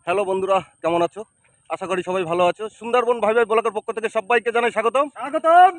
Hello বন্ধুরা, কেমন আছো? আশা করি সবাই ভালো আছো। সুন্দরবন ভাই ভাই ব্লগের পক্ষ থেকে সবাইকে জানাই স্বাগতম।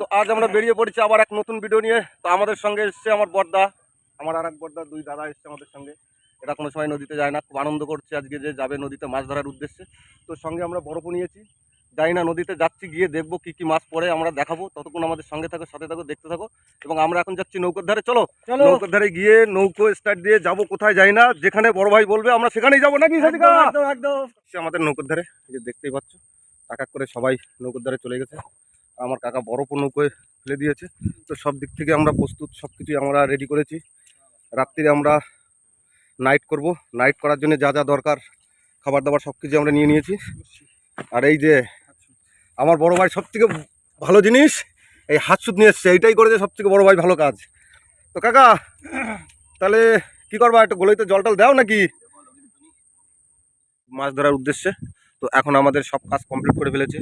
তো আজ আমরা বেরিয়ে পড়েছি আবার এক নতুন ভিডিও নিয়ে। তো আমাদের সঙ্গে এসছে আমার বড়দা, আমার আর এক বড়দা, দুই দাদা এসছে আমাদের সঙ্গে। এরা কোনো সময় নদীতে যায় না, খুব আনন্দ করছে আজকে যে যাবে নদীতে মাছ ধরার উদ্দেশ্যে। তো সঙ্গে আমরা বরফও নিয়েছি, যাই না নদীতে যাচ্ছি, গিয়ে দেখবো কি কি মাছ পড়ে আমরা দেখাবো। ততক্ষণ আমাদের সঙ্গে থাকো, সাথে থাকো, দেখতে থাকো। এবং আমরা এখন যাচ্ছি নৌকোর ধারে। চলো নৌকোর ধারে গিয়ে নৌকো স্টার্ট দিয়ে যাবো, কোথায় যাই না, যেখানে বড় ভাই বলবে আমরা সেখানেই যাবো, নাকি সাদিকা? সে আমাদের নৌকোর ধারে, যে দেখতেই পাচ্ছ এক এক করে সবাই নৌকোর ধারে চলে গেছে। আমার কাকা বরফও নৌকোয় ফেলে দিয়েছে। তো সব দিক থেকে আমরা প্রস্তুত, সব কিছুই আমরা রেডি করেছি। রাত্রিরে আমরা নাইট করব, নাইট করার জন্য যা যা দরকার খাবার দাবার সব কিছু আমরা নিয়ে নিয়েছি। আর এই যে আমার বড় ভাই সব থেকে ভালো জিনিস, এই হাতসুত নিয়ে এসছে, এইটাই করেছে সব থেকে বড় ভাই ভালো কাজ। তো কাকা তাহলে কি করবা, একটু গলিতে জল টল দাও নাকি মাছ ধরার উদ্দেশ্যে? তো এখন আমাদের সব কাজ কমপ্লিট করে ফেলেছে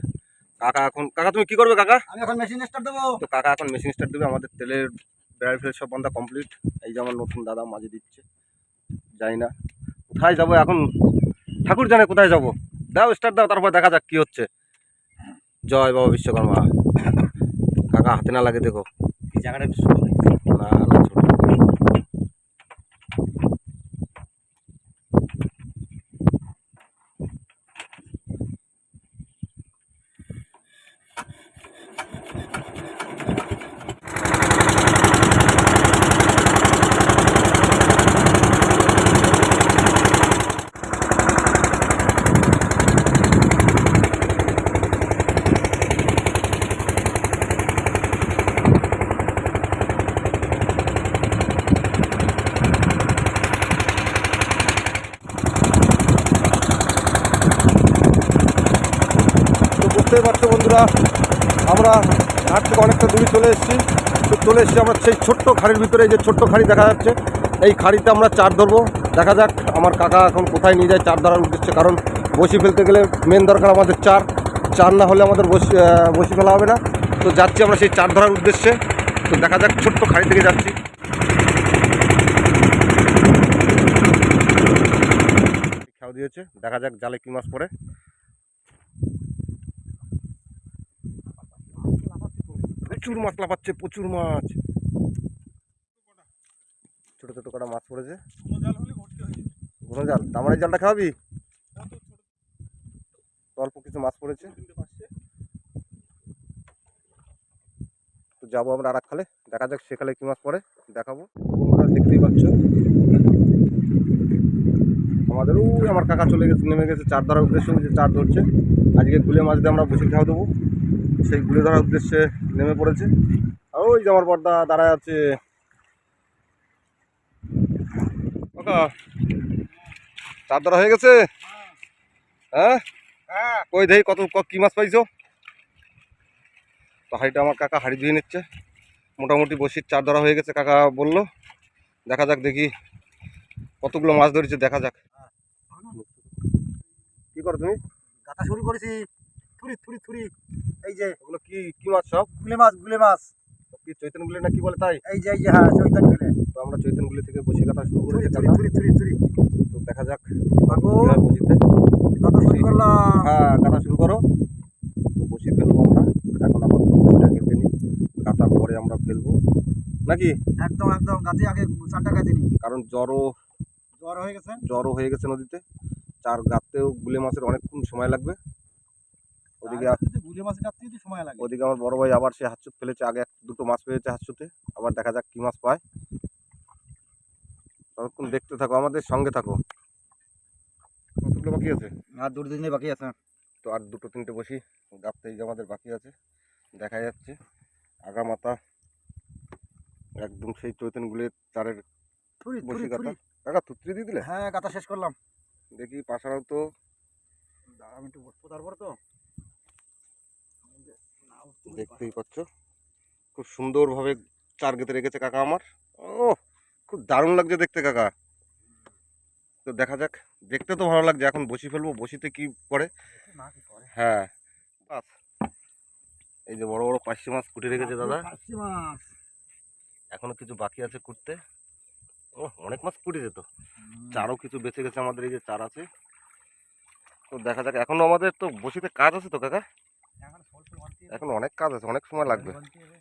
কাকা। এখন কাকা তুমি কি করবে? কাকা আমি এখন মেশিন স্টার্ট দেবো। তো কাকা এখন মেশিন স্টার্ট দেবে। আমাদের তেলের ব্যারেল ফেল সব বান্ধা কমপ্লিট। এই যে আমার নতুন দাদা মাঝে দিচ্ছে। যাই না কোথায় যাবো এখন, ঠাকুর জানে কোথায় যাবো। দাও স্টার্ট দাও, তারপর দেখা যাক কি হচ্ছে। জয় বাবা বিশ্বকর্মা। কাকা হাতে না লাগে দেখো, এই জায়গাটা একটু ছোট হয়ে গেছে। না না ছোট। তো বুঝতেই পারছো বন্ধুরা, আমরা ঘাট থেকে অনেকটা দূরে চলে এসেছি। তো চলে এসেছি আমরা সেই ছোট্ট খাড়ির ভিতরে। এই যে ছোট্ট খাড়ি দেখা যাচ্ছে, এই খাড়িতে আমরা চার ধরবো। দেখা যাক আমার কাকা এখন কোথায় নিয়ে যায় চার ধরার উদ্দেশ্যে। কারণ বসি ফেলতে গেলে মেন দরকার আমাদের চার। চার না হলে আমাদের বসি ফেলা হবে না। তো যাচ্ছি আমরা সেই চার ধরার উদ্দেশ্যে। তো দেখা যাক, ছোট্ট খাড়ি থেকে যাচ্ছি। খাওয়া দিয়েছে, দেখা যাক জালে কি মাছ পড়ে। প্রচুর মাছ লাফাচ্ছে, প্রচুর মাছ, ছোট ছোট কটা মাছ পড়েছে। ঘন জাল, আমার এই জালটা খাওয়াবি? অল্প কিছু মাছ পড়েছে। তো যাবো আমরা আর এক খালে, দেখা যাক সেখানে কি মাছ পড়ে, দেখাবো। তোমরা দেখতেই পাচ্ছ আমাদের ওই আমার কাকা চলে গেছে, নেমে গেছে চার ধরার উদ্দেশ্যে। যে চার ধরছে আজকে গুলে মাছ দিয়ে আমরা বসে খাওয়া দেবো, সেই গুলে ধরার উদ্দেশ্যে নেমে পড়েছে। আর ওই যে আমার বড়দা দাঁড়ায় আছে। কাকা চার ধরা হয়ে গেছে? হ্যাঁ কই দেখি কত কি মাছ পাইছো। তো হাড়িটা আমার কাকা হাড়ি ধুয়ে নিচ্ছে। মোটামুটি বসির চার ধরা হয়ে গেছে কাকা বললো। দেখা যাক দেখি কতগুলো মাছ ধরেছে, দেখা যাক। কি করো তুমি? গাথা শুরু করেছি। থুরি থুরি থুরি। এই যে ওগুলো কি কি মাছ সব? গুলে মাছ, গুলে মাছ। কি চৈতন গুলি না কি বলে তাই? এই যে হ্যাঁ, চৈতন গুলে। তো আমরা চৈতন গুলি থেকে বসি কাটা শুরু থুরি করেছি থুরি কাকা। থুরি থুরি থুরি। তো দেখা যাক বাবু বসিতে। গাথা শুরু করলাম। হ্যাঁ কাটা শুরু করো। তো বসি ফেলবো আমরা এখন। আবার বসিটা কেটে নিই, কাটার পরে আমরা ফেলবো নাকি? একদম একদম, গাছে আগে চারটা গাছে নি। কারণ জ্বর হয়ে গেছে। জ্বরও হয়ে গেছে নদীতে। চার গাঁততেও গুলে মাছের অনেকক্ষণ সময় লাগবে। ওদিকে গুলে মাছ কাটতে যদি সময় লাগে। ওদিকে আমার বড় ভাই আবার সে হাতসুত ফেলেছে, আগে দুটো মাছ পেয়েছে হাতসুতে। আবার দেখা যাক কি মাছ পায়। ততক্ষণ দেখতে থাকো, আমাদের সঙ্গে থাকো। কতগুলো বাকি আছে? আর দুটো দিনে বাকি আছে। তো আর দুটো তিনটে বসি গাঁততে এই যে আমাদের বাকি আছে, দেখা যাচ্ছে আগা মাথা একদম সেই চৈতন গুলে চারের থুরি বসি থুরি কাটা। থুরি। কাকা তুত্রি দিয়ে দিলে? হ্যাঁ, গাথা শেষ করলাম। দেখি পাশারাও তো। আমি একটু বসবো তারপরে তো। দেখতেই পাচ্ছ খুব সুন্দরভাবে চার গেঁথে রেখেছে কাকা আমার। ও খুব দারুণ লাগছে দেখতে কাকা। তো দেখা যাক, দেখতে তো ভালো লাগছে। এখন বসি ফেলবো, বসিতে কি করে। হ্যাঁ বাস, এই যে বড় বড় পার্শে মাছ কুটে রেখেছে দাদা। পার্শে মাছ এখনো কিছু বাকি আছে কুটতে। ও অনেক মাছ কুটে যেত। চারও কিছু বেঁচে গেছে আমাদের, এই যে চার আছে। তো দেখা যাক, এখনো আমাদের তো বসিতে কাজ আছে তো কাকা, এখন ফল ফুল বানতে হবে, এখন অনেক কাজ আছে, অনেক সময় লাগবে। বানতে হবে।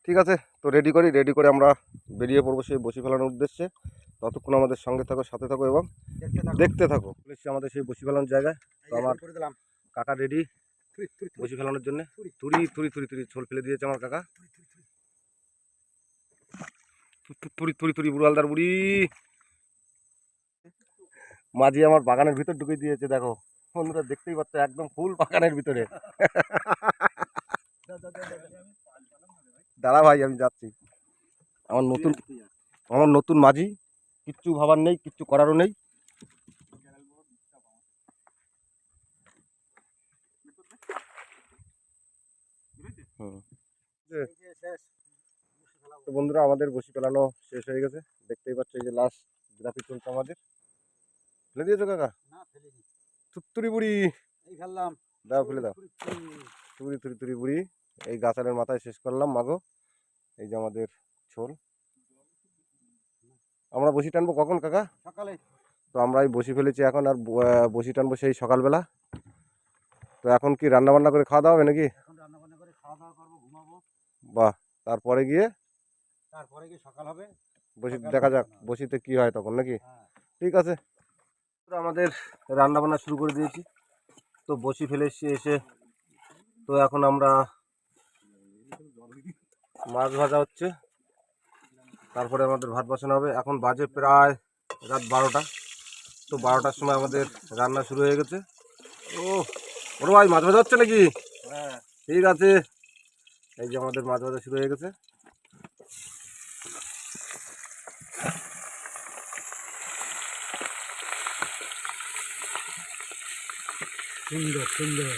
ঠিক আছে, তো রেডি করে আমরা বেরিয়ে পড়বো সেই বসি ফেলানোর উদ্দেশ্যে। ততক্ষণ আমাদের সঙ্গে থাকো, সাথে থাকো এবং দেখতে থাকো। এসেছি আমাদের সেই বসি ফেলানোর জায়গায়। এই তো যে আমার করে দিলাম। কাকা রেডি থুরি, থুরি, থুরি, বসি ফেলানোর জন্য। থুরি, থুরি থুরি থুরি থুরি ছোল ফেলে দিয়েছে আমার কাকা। থুরি, থুরি, থুরি। থুরি থুরি থুরি বুড়ালদার বুড়ি মাঝি আমার বাগানের ভিতর ঢুকে দিয়েছে। দেখো বন্ধুরা, দেখতেই পাচ্ছ একদম ফুল বাগানের ভিতরে। দাঁড়া ভাই, আমি যাচ্ছি। আমার নতুন মাঝি, কিচ্ছু ভাবার নেই, কিচ্ছু করারও নেই। এই যে শেষ। বসে ফেলাবো। তো বন্ধুরা, আমাদের বসি ফেলানো শেষ হয়ে গেছে। দেখতেই পাচ্ছ এই যে লাস্ট গ্রাফি চলছে আমাদের। ফেলে দিয়েছো কাকা? না, ফেলিনি। থুরি বুড়ি, এই ফেললাম। দাও ফেলে দাও। থুরি, থুরি। থুরি থুরি থুরি বুড়ি এই গাছালের মাথায় শেষ করলাম মাগো। এই যে আমাদের ছোল। আমরা বসি টানবো কখন কাকা? সকালে। তো আমরা এই বসি ফেলেছি এখন, আর বসি টানবো সেই সকালবেলা। তো এখন কি রান্না বান্না করে খাওয়া দাওয়া হবে নাকি? এখন রান্না বান্না করে খাওয়া দাওয়া করবো, ঘুমাবো। বাহ, তারপরে গিয়ে তারপরে কি সকাল হবে। বসি সকালে দেখা যাক রান্না হবে। বসিতে কি হয় তখন নাকি। হ্যাঁ। ঠিক আছে, তো আমাদের রান্না বান্না শুরু করে দিয়েছি। তো বসি ফেলে এসে তো এখন আমরা মাছ ভাজা হচ্ছে, তারপরে আমাদের ভাত বসানো হবে। এখন বাজে প্রায় রাত 12টা। তো 12টার সময় আমাদের রান্না শুরু হয়ে গেছে। ও বড় ভাই, মাছ ভাজা হচ্ছে নাকি? হ্যাঁ। ঠিক আছে, এই যে আমাদের মাছ ভাজা শুরু হয়ে গেছে। সুন্দর সুন্দর।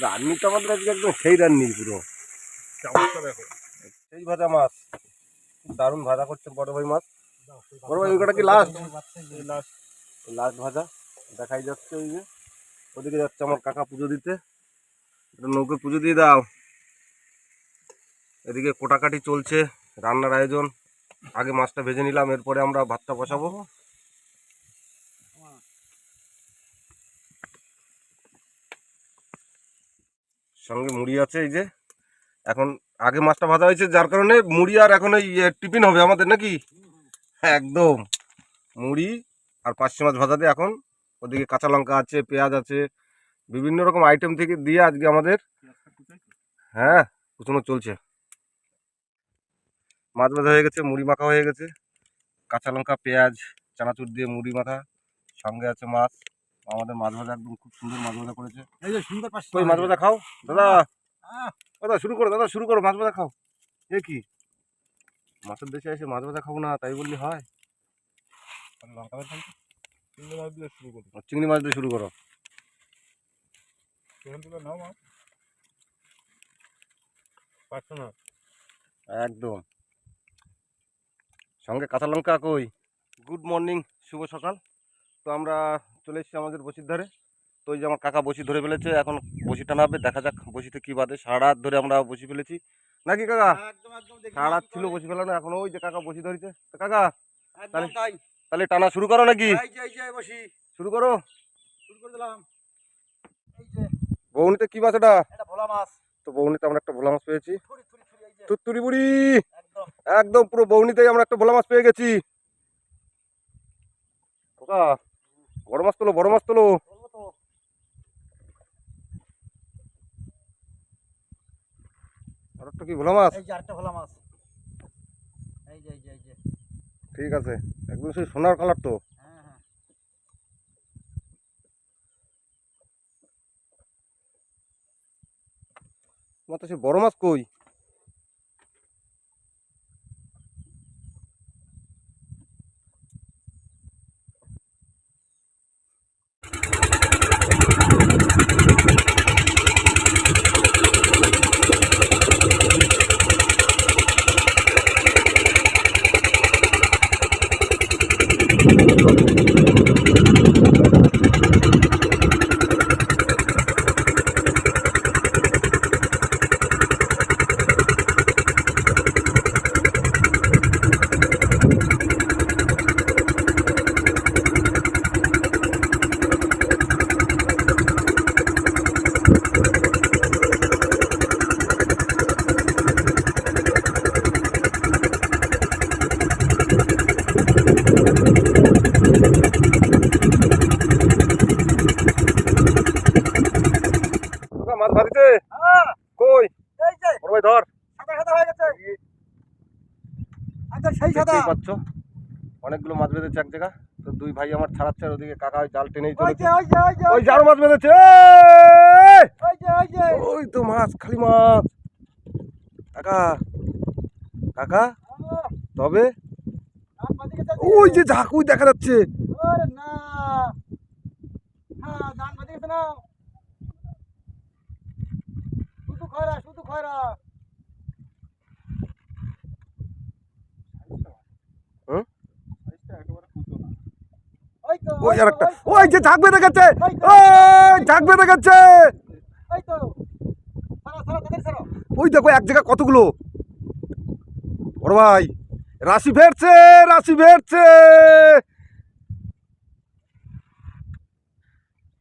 রান্নি তো আমাদের আজকে একদম সেই রান্নি পুরো সেই ভাজা মাছ, খুব দারুণ ভাজা করছে বড় ভাই মাছ। বড় ভাই, ওইটা কি লাস্ট লাস্ট ভাজা দেখাই যাচ্ছে। ওই যে ওদিকে যাচ্ছে আমার কাকা পুজো দিতে, নৌকে পুজো দিয়ে দাও। এদিকে কোটাকাটি চলছে, রান্নার আয়োজন। আগে মাছটা ভেজে নিলাম, এরপরে আমরা ভাতটা বসাবো। সঙ্গে মুড়ি আছে এই যে। এখন আগে মাছটা ভাজা হয়েছে, যার কারণে মুড়ি আর এখন এই টিফিন হবে আমাদের নাকি। একদম মুড়ি আর পার্শে মাছ ভাজা দিয়ে এখন ওদিকে কাঁচা লঙ্কা আছে, পেঁয়াজ আছে, বিভিন্ন রকম আইটেম থেকে দিয়ে আজকে আমাদের, হ্যাঁ কুচনো চলছে। মাছ ভাজা হয়ে গেছে, মুড়ি মাখা হয়ে গেছে, কাঁচা লঙ্কা পেঁয়াজ চানাচুর দিয়ে মুড়ি মাখা, সঙ্গে আছে মাছ। আমাদের মাছ ভাজা একদম খুব সুন্দর মাছ ভাজা করেছে। এই যে সুন্দর পাশ। ওই মাছ ভাজা খাও দাদা, দাদা শুরু করো, দাদা শুরু করো, মাছ ভাজা খাও। এ কি মাছের দেশে এসে মাছ ভাজা খাবো না তাই বললি হয়? চিংড়ি মাছ দিয়ে শুরু করো। একদম সঙ্গে কাঁচা লঙ্কা কই। গুড মর্নিং, শুভ সকাল। তো আমরা চলে এসেছি আমাদের বসির ধারে। তো ওই যে আমার কাকা বসি ধরে ফেলেছে, এখন বসি টানাবে। দেখা যাক বসিতে কি বাদে। সারা রাত ধরে আমরা বসি ফেলেছি নাকি কাকা? একদম একদম দেখি। সারা রাত ছিল বসি ফেলানো, এখন ওই যে কাকা বসি ধরেছে। তো কাকা একদম তাই। তাহলে টানা শুরু করো নাকি? এই যে বসি। শুরু করো। শুরু করে দিলাম। এই যে বৌনিতে কি মাছ এটা? এটা ভোলা মাছ। তো বৌনিতে আমরা একটা ভোলা মাছ পেয়েছি। থুরি থুরি থুরি। এই যে তুত্তুরি বুড়ি, একদম একদম পুরো বৌনিতেই আমরা একটা ভোলা মাছ পেয়ে গেছি। কাকা বড় মাছ তোলো, বড় মাছ তোলো। বলবো তো। আর একটা কি ভোলা মাছ? এই যে আরেকটা ভোলা মাছ। এই যে এই যে ঠিক আছে, একদম সেই সোনার কালার তো। হ্যাঁ হ্যাঁ। তোমার তো সেই বড় মাছ কই? পাচ্ছ অনেকগুলো মাছ বেঁধেছে এক জায়গা। তো দুই ভাই আমার ছাড়াচ্ছে, আর ওদিকে কাকা ওই জাল টেনেই ওই চলেছে। যে ওই যে ওই যে ওই যে আরো মাছ বেঁধেছে, ওই যে ওই যে ওই তো মাছ, খালি মাছ। কাকা কাকা তবে আর বাদিকে চল ওই যে ঝাঁকুই দেখা যাচ্ছে। ওরে না হ্যাঁ ডান বাদিকে না শুধু খয়রা হুম? ওই তো ওই আর একটা, ওই যে ঝাঁক বেঁধে গেছে, ওই তো, ওই ঝাঁক বেঁধে গেছে। ওই তো সারা তাদের সারা ওই দেখো এক জায়গা কতগুলো। বড় ভাই রাশি ফেরছে, রাশি ফেরছে।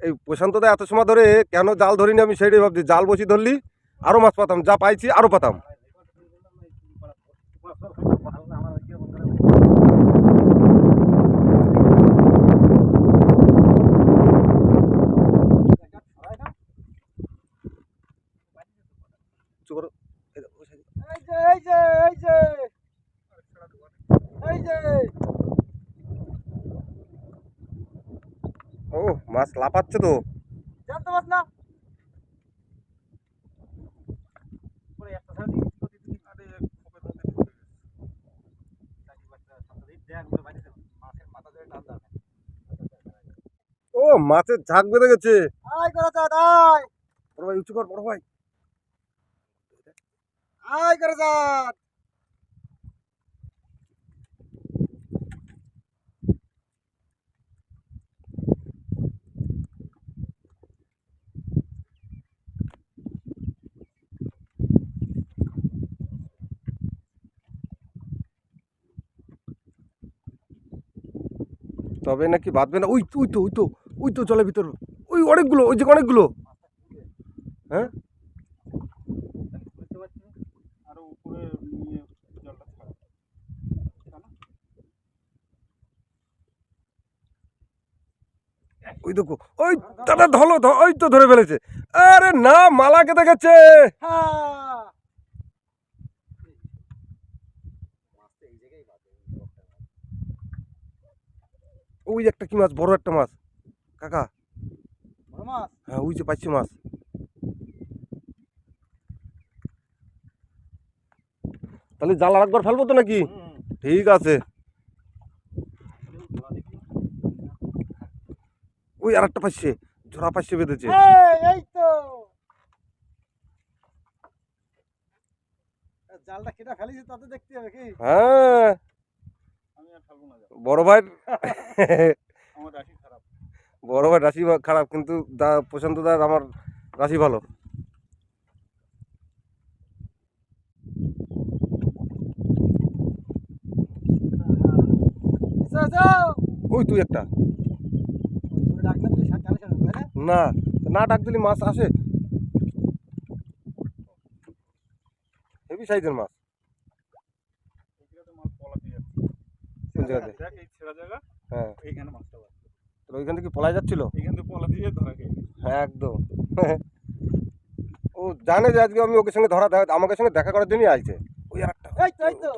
এই প্রশান্ত দা এত সময় ধরে কেন জাল ধরিনি আমি সেইটাই ভাবছি। জাল বসি ধরলি আরো মাছ পাতাম, যা পাইছি আরো পাতাম। চুপ করো। এই দেখো, ওই side এ। এই যে এই যে এই যে এই যে ও মাছ লাফাচ্ছে তো। জানতে পারছ না পরে একটা সারা দিকে প্রতিদিন আরে খোপে ধরতে দেখ বলে বাইরে মাছের মাথা ধরে টান দাও ও মাছের ঝাঁক বেঁধে গেছে। আয় করে যা আয় বড় ভাই উঁচু কর, বড় ভাই। আয় করে যা তবে নাকি বাঁধবে না। ওই তো ওই তো ওই তো ওই তো জলের ভিতর ওই অনেকগুলো, ওই যে অনেকগুলো। হ্যাঁ বুঝতে পারছি আরো উপরে নিয়ে জলটা ছাড়া ওই দেখো, ওই দাদা ধরো, ওই তো ধরে ফেলেছে। আরে না, মালা কেটে গেছে। হ্যাঁ ওই একটা কি মাছ, বড় একটা মাছ কাকা। বড় মাছ হ্যাঁ ওই যে পাচ্ছি মাছ। তাহলে জাল আরেকবার ফেলবো তো নাকি? ঠিক আছে। ওই আর একটা পাচ্ছে, ঝোড়া পাচ্ছে বেঁধেছে। এই তো জালটা কেটে ফেলেছি তাতে দেখতে হবে কি হ্যাঁ আমি আর ফেলবো না বড় ভাই, আমার রাশি খারাপ বড় ভাই রাশি খারাপ, কিন্তু প্রশান্ত দার আমার রাশি ভালো। ওই তুই একটা না, না ডাক দিলি মাছ আসে। হেভি সাইজের মাছ। কোন জায়গাতে? হ্যাঁ এইখানে মাছটা তো ওইখান থেকে পলাই যাচ্ছিল। এইখান থেকে পলা দিয়ে ধরা খেয়ে হ্যাঁ একদম। ও জানে যে আজকে আমি ওকে সঙ্গে আমাকে সঙ্গে দেখা করার জন্যই আইছে। ওই আর একটা এই তো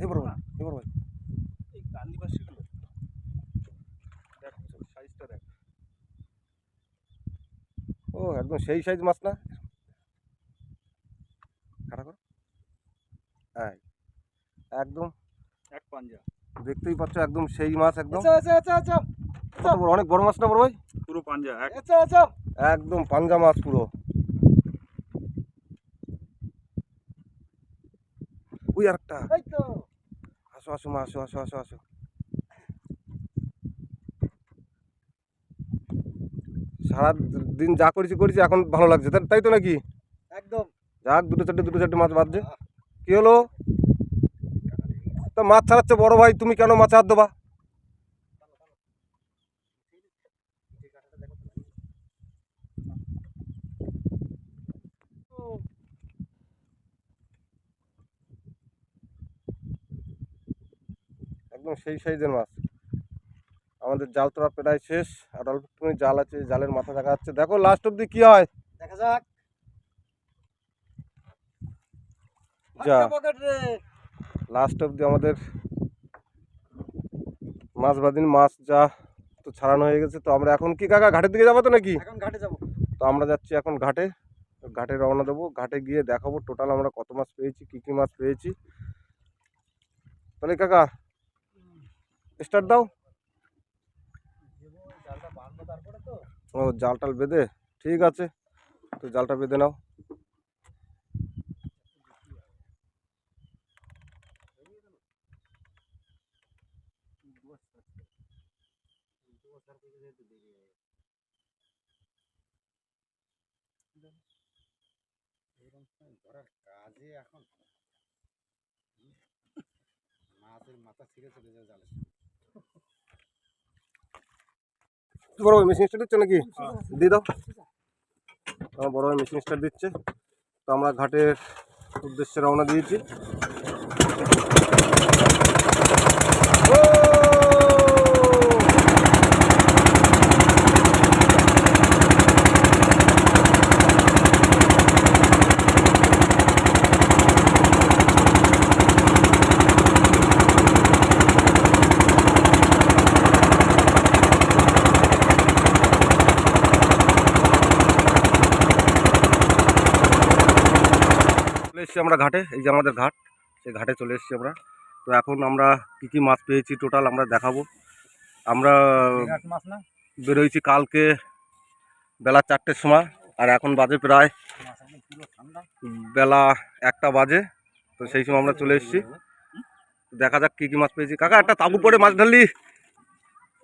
এবার ভাই, এবার ভাই। এই কান্দি পাশিগুলো দেখ সাইজটা দেখ ও একদম সেই সাইজ মাছ না? খারাপ কর। হ্যাঁ একদম এক পাঞ্জা দেখতেই পাচ্ছ, একদম সেই মাছ একদম। আচ্ছা কত বড়, অনেক বড় মাছ না বড় ভাই? পুরো পাঞ্জা এক একদম পাঞ্জা মাছ পুরো। ওই আর একটা। এই তো আসো আসো মা, আসো আসো আসো আসো। সারা দিন যা করেছি করেছি, এখন ভালো লাগছে, তাই তো নাকি? একদম যাক দুটো চারটে মাছ বাঁধছে। কি হলো? তা মাছ ছাড়াচ্ছে বড় ভাই, তুমি কেন মাছে হাত দেবা? একদম সেই সাইজের মাছ। আমাদের জাল তোলা প্রায় শেষ, আর অল্প একটুখানি জাল আছে, জালের মাথা দেখা যাচ্ছে। দেখো লাস্ট অব্দি কি হয়। দেখা যাক যা পকেট রে। লাস্ট অবধি আমাদের মাছ বাদিন মাছ যা তো ছাড়ানো হয়ে গেছে। তো আমরা এখন কি কাকা ঘাটের দিকে যাবো তো নাকি? এখন ঘাটে যাবো। তো আমরা যাচ্ছি এখন ঘাটে, ঘাটে রওনা দেবো। ঘাটে গিয়ে দেখাবো টোটাল আমরা কত মাছ পেয়েছি, কী কী মাছ পেয়েছি। তাহলে কাকা স্টার্ট দাও। জালটা বাঁধবো তারপরে তো। ও জাল টাল বেঁধে, ঠিক আছে, তো জালটা বেঁধে নাও। ধরার কাজে এখন মাছের মাথা ছিঁড়ে চলে যায় জালের সাথে। বড় ভাই মেশিন স্টার্ট দিচ্ছে নাকি? দিয়ে দাও। আমার বড় ভাই মেশিন স্টার্ট দিচ্ছে। তো আমরা ঘাটের উদ্দেশ্যে রওনা দিয়েছি। চলে এসেছি আমরা ঘাটে, এই যে আমাদের ঘাট, সেই ঘাটে চলে এসেছি আমরা। তো এখন আমরা কী কী মাছ পেয়েছি টোটাল আমরা দেখাবো। আমরা বিরাট মাছ না? বেরোইছি কালকে বেলা 4টের সময়, আর এখন বাজে প্রায় মাছ একদম পুরো ঠান্ডা। বেলা 1টা বাজে। তো সেই সময় আমরা চলে এসেছি। দেখা যাক কী কী মাছ পেয়েছি। কাকা একটা তাবু পরে মাছ ঢাললি।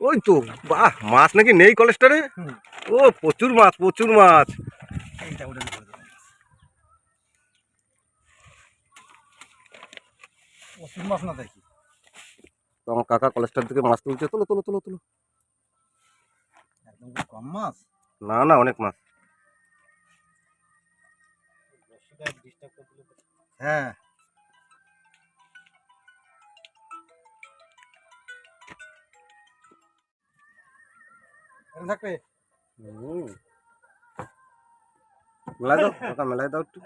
ওই তো, বাহ, মাছ নাকি নেই কলেস্টারে? ও প্রচুর মাছ, প্রচুর মাছ। এইটা উঠে করে দেবো। প্রচুর মাছ না দেখি। তো আমার কাকা কলেস্টার থেকে মাছ তুলছে। তোলো তোলো তোলো তোলো। একদম খুব কম মাছ। না না, অনেক মাছ। হ্যাঁ, থাকবে। মেলাই দাও কাকা, মেলাই দাও একটু।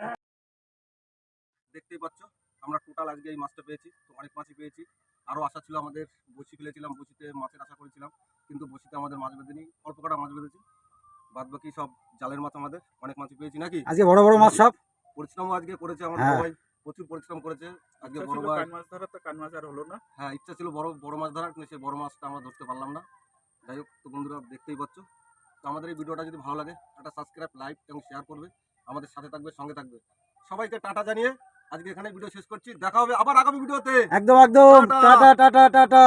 দেখতেই পাচ্ছ আমরা টোটাল আজকে এই মাছটা পেয়েছি। তো অনেক মাছই পেয়েছি। আরও আশা ছিল আমাদের, বসি ফেলেছিলাম, বসিতে মাছের আশা করেছিলাম, কিন্তু বসিতে আমাদের মাছ বেঁধেনি, অল্প কটা মাছ বেঁধেছি। বাদ বাকি সব জালের মাছ। আমাদের অনেক মাছই পেয়েছি নাকি? আজকে বড় বড় মাছ সব। পরিশ্রমও আজকে করেছে আমার হ্যাঁ। বড় ভাই, প্রচুর পরিশ্রম করেছে আজকে বড় ভাই। মাছ ধরা তো কান মাছ আর হলো না। হ্যাঁ, ইচ্ছা ছিল বড় বড় মাছ ধরার, কিন্তু সেই বড় মাছটা আমরা ধরতে পারলাম না। যাই হোক, তো বন্ধুরা দেখতেই পাচ্ছ। তো আমাদের এই ভিডিওটা যদি ভালো লাগে একটা সাবস্ক্রাইব, লাইক এবং শেয়ার করবে, আমাদের সাথে থাকবে, সঙ্গে থাকবে। সবাইকে টাটা জানিয়ে আজকে এখানে ভিডিও শেষ করছি। দেখা হবে আবার আগামী ভিডিওতে। একদম একদম। টাটা। Tata tata tata.